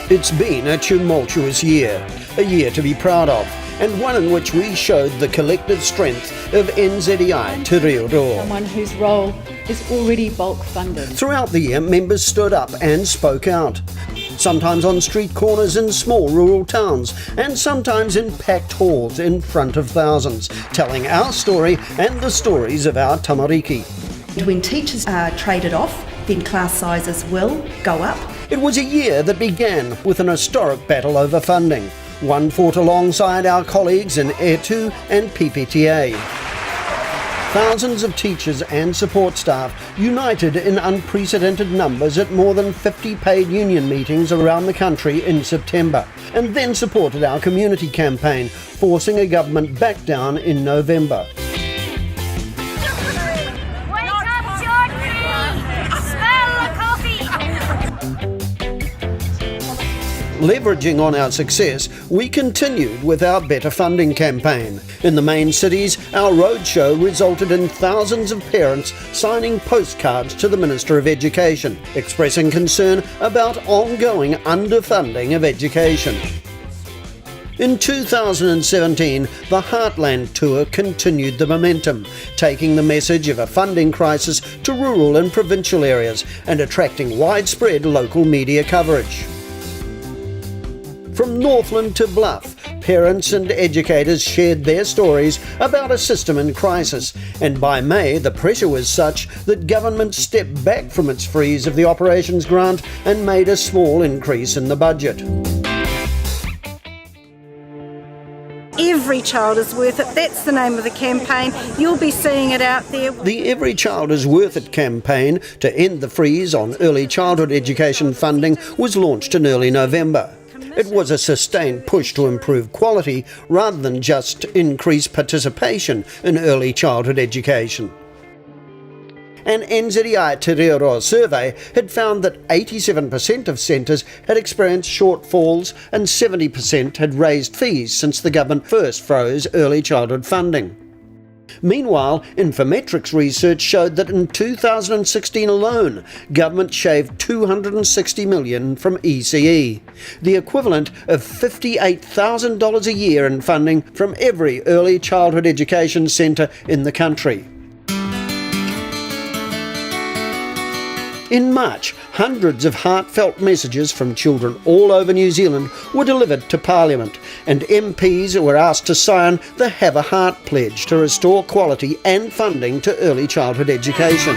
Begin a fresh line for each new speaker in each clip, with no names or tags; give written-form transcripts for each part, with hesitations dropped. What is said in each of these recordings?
It's been a tumultuous year, a year to be proud of, and one in which we showed the collective strength of NZEI Te Reo Roa.
Someone whose role is already bulk funded.
Throughout the year, members stood up and spoke out, sometimes on street corners in small rural towns, and sometimes in packed halls in front of thousands, telling our story and the stories of our tamariki.
When teachers are traded off, then class sizes will go up.
It was a year that began with an historic battle over funding, one fought alongside our colleagues in E2 and PPTA. Thousands of teachers and support staff united in unprecedented numbers at more than 50 paid union meetings around the country in September, and then supported our community campaign, forcing a government back down in November. Leveraging on our success, we continued with our Better Funding campaign. In the main cities, our roadshow resulted in thousands of parents signing postcards to the Minister of Education, expressing concern about ongoing underfunding of education. In 2017, the Heartland Tour continued the momentum, taking the message of a funding crisis to rural and provincial areas and attracting widespread local media coverage. From Northland to Bluff, parents and educators shared their stories about a system in crisis, and by May the pressure was such that government stepped back from its freeze of the operations grant and made a small increase in the budget.
Every child is worth it. That's the name of the campaign. You'll be seeing it out there.
The Every Child is Worth It campaign to end the freeze on early childhood education funding was launched in early November. It was a sustained push to improve quality rather than just increase participation in early childhood education. An NZEI Te Reo Roa survey had found that 87% of centres had experienced shortfalls and 70% had raised fees since the government first froze early childhood funding. Meanwhile, Infometrics research showed that in 2016 alone, government shaved $260 million from ECE, the equivalent of $58,000 a year in funding from every early childhood education centre in the country. In March, hundreds of heartfelt messages from children all over New Zealand were delivered to Parliament, and MPs were asked to sign the Have a Heart pledge to restore quality and funding to early childhood education.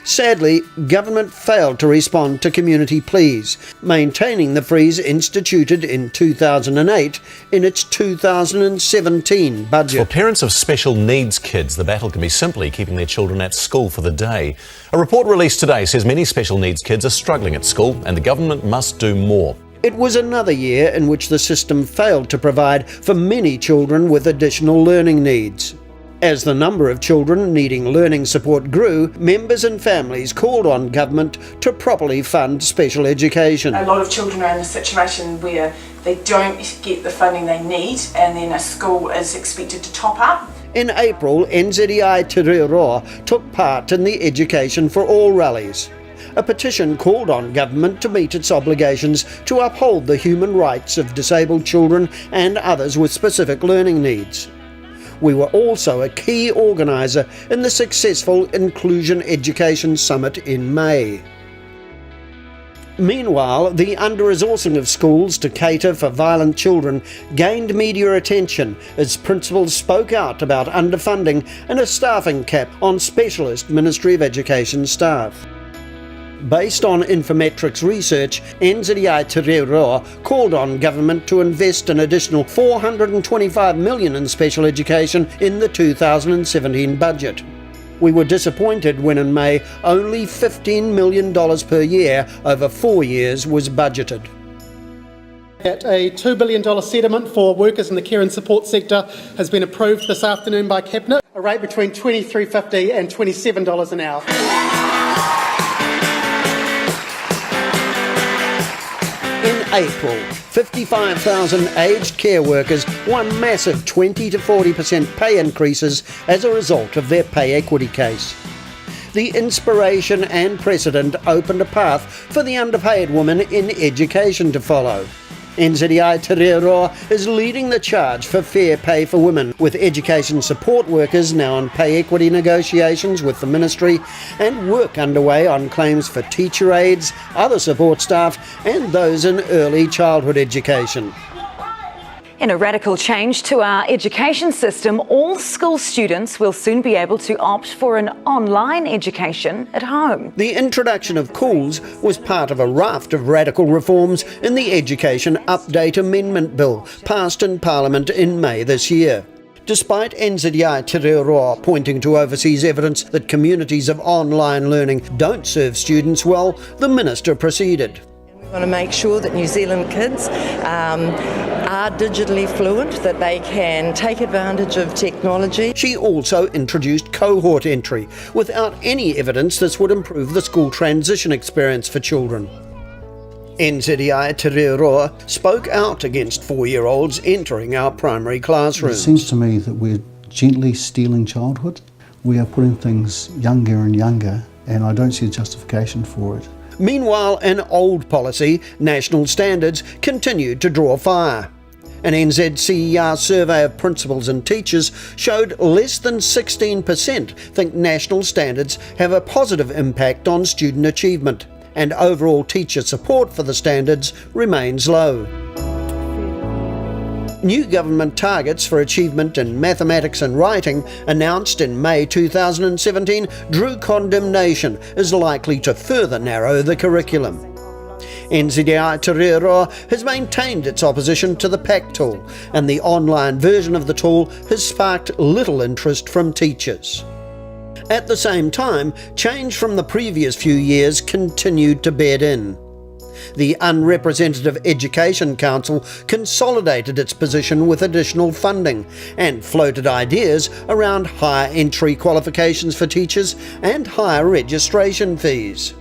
Sadly, government failed to respond to community pleas, maintaining the freeze instituted in 2008 in its 2017 budget.
For parents of special needs kids, the battle can be simply keeping their children at school for the day. A report released today says many special needs kids are struggling at school and the government must do more.
It was another year in which the system failed to provide for many children with additional learning needs. As the number of children needing learning support grew, members and families called on government to properly fund special education.
A lot of children are in a situation where they don't get the funding they need and then a school is expected to top up.
In April, NZEI Te Reo Roa took part in the Education for All rallies. A petition called on government to meet its obligations to uphold the human rights of disabled children and others with specific learning needs. We were also a key organiser in the successful Inclusion Education Summit in May. Meanwhile, the under-resourcing of schools to cater for violent children gained media attention as principals spoke out about underfunding and a staffing cap on specialist Ministry of Education staff. Based on Infometrics research, NZEI Te Reo Roa called on government to invest an additional $425 million in special education in the 2017 budget. We were disappointed when in May only $15 million per year over 4 years was budgeted.
That a $2 billion settlement for workers in the care and support sector has been approved this afternoon by Cabinet, a rate between $23.50 and $27 an hour.
In April, 55,000 aged care workers won massive 20 to 40% pay increases as a result of their pay equity case. the inspiration and precedent opened a path for the underpaid woman in education to follow. NZI Te Reo is leading the charge for fair pay for women, with education support workers now on pay equity negotiations with the ministry and work underway on claims for teacher aides, other support staff and those in early childhood education.
In a radical change to our education system, all school students will soon be able to opt for an online education at home.
The introduction of COOLs was part of a raft of radical reforms in the Education Update Amendment Bill, passed in Parliament in May this year. Despite NZI Te Reo pointing to overseas evidence that communities of online learning don't serve students well, the Minister proceeded.
We want to make sure that New Zealand kids are digitally fluent, that they can take advantage of technology.
She also introduced cohort entry, without any evidence this would improve the school transition experience for children. NZI Te Reo spoke out against 4-year-olds entering our primary classrooms.
It seems to me that we're gently stealing childhood. We are putting things younger and younger, and I don't see a justification for it.
Meanwhile, an old policy, national standards, continued to draw fire. An NZCER survey of principals and teachers showed less than 16% think national standards have a positive impact on student achievement, and overall teacher support for the standards remains low. New government targets for achievement in mathematics and writing, announced in May 2017, drew condemnation as likely to further narrow the curriculum. NZI Te Reo has maintained its opposition to the PAC tool, and the online version of the tool has sparked little interest from teachers. At the same time, change from the previous few years continued to bed in. The Unrepresentative Education Council consolidated its position with additional funding and floated ideas around higher entry qualifications for teachers and higher registration fees.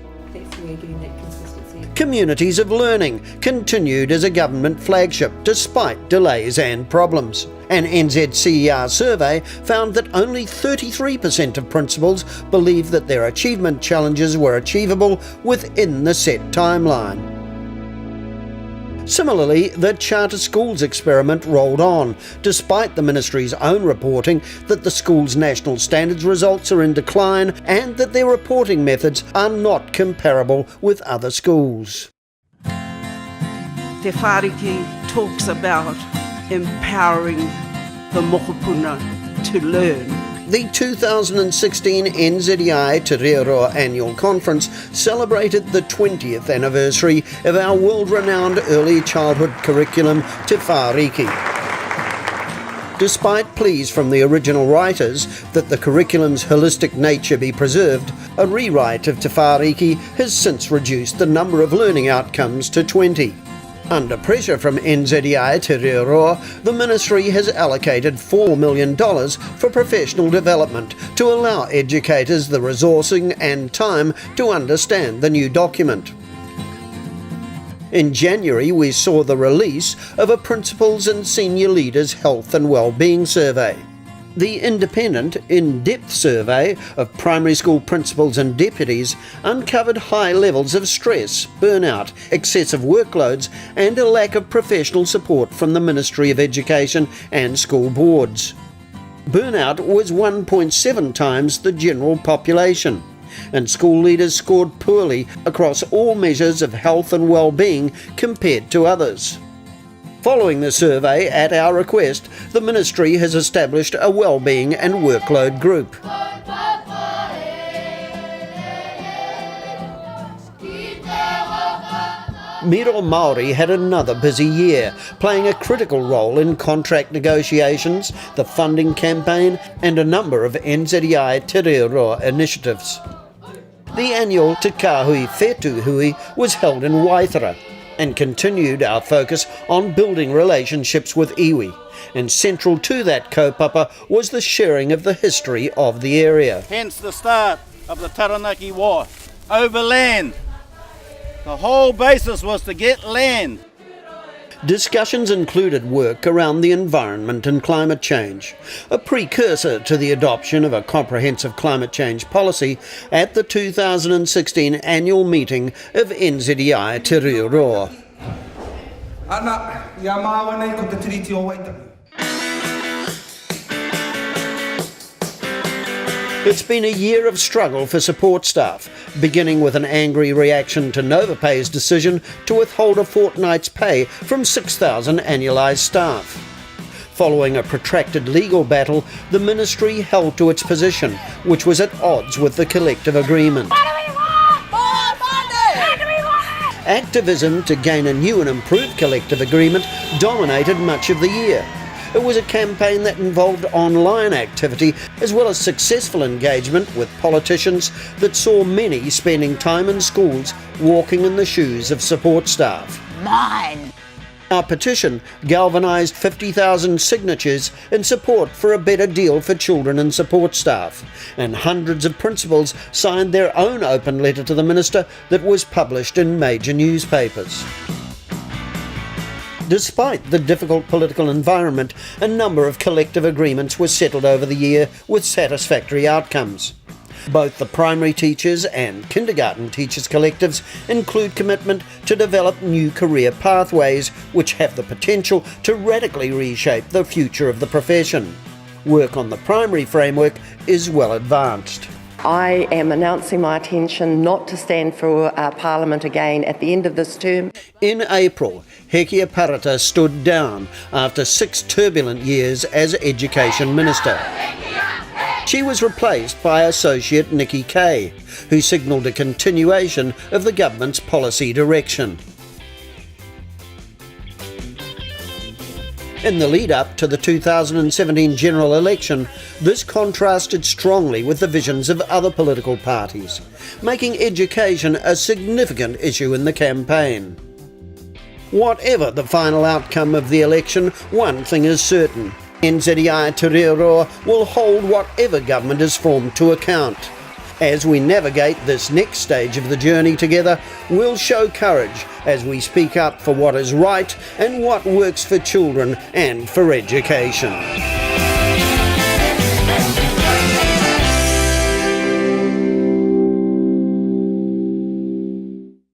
Communities of Learning continued as a government flagship despite delays and problems. An NZCER survey found that only 33% of principals believe that their achievement challenges were achievable within the set timeline. Similarly, the charter schools experiment rolled on, despite the ministry's own reporting that the school's national standards results are in decline and that their reporting methods are not comparable with other schools.
Te Whāriki talks about empowering the mokopuna to learn.
The 2016 NZI Te Reo Annual Conference celebrated the 20th anniversary of our world-renowned early childhood curriculum, Te Whāriki. Despite pleas from the original writers that the curriculum's holistic nature be preserved, a rewrite of Te Whāriki has since reduced the number of learning outcomes to 20. Under pressure from NZI Te Reo, the ministry has allocated $4 million for professional development to allow educators the resourcing and time to understand the new document. In January, we saw the release of a Principals and Senior Leaders Health and Wellbeing Survey. The independent, in-depth survey of primary school principals and deputies uncovered high levels of stress, burnout, excessive workloads and a lack of professional support from the Ministry of Education and school boards. Burnout was 1.7 times the general population, and school leaders scored poorly across all measures of health and well-being compared to others. Following the survey, at our request, the Ministry has established a wellbeing and workload group. Miro Māori had another busy year, playing a critical role in contract negotiations, the funding campaign, and a number of NZI Te Reo initiatives. The annual Te Kāhui Whetū Hui was held in Waithara, and continued our focus on building relationships with iwi, and central to that kaupapa was the sharing of the history of the area.
Hence the start of the Taranaki War, over land. The whole basis was to get land.
Discussions included work around the environment and climate change, a precursor to the adoption of a comprehensive climate change policy at the 2016 annual meeting of NZEI Te Reo. It's been a year of struggle for support staff, beginning with an angry reaction to Novapay's decision to withhold a fortnight's pay from 6,000 annualised staff. Following a protracted legal battle, the ministry held to its position, which was at odds with the collective agreement. Activism to gain a new and improved collective agreement dominated much of the year. It was a campaign that involved online activity as well as successful engagement with politicians that saw many spending time in schools walking in the shoes of support staff.
Mine!
Our petition galvanised 50,000 signatures in support for a better deal for children and support staff, and hundreds of principals signed their own open letter to the Minister that was published in major newspapers. Despite the difficult political environment, a number of collective agreements were settled over the year with satisfactory outcomes. Both the primary teachers and kindergarten teachers collectives include commitment to develop new career pathways which have the potential to radically reshape the future of the profession. Work on the primary framework is well advanced.
I am announcing my intention not to stand for Parliament again at the end of this term.
In April, Hekia Parata stood down after 6 turbulent years as Education Minister. She was replaced by Associate Nikki Kay, who signalled a continuation of the government's policy direction. In the lead-up to the 2017 general election, this contrasted strongly with the visions of other political parties, making education a significant issue in the campaign. Whatever the final outcome of the election, one thing is certain: NZEI Te Reo will hold whatever government is formed to account. As we navigate this next stage of the journey together, we'll show courage as we speak up for what is right and what works for children and for education.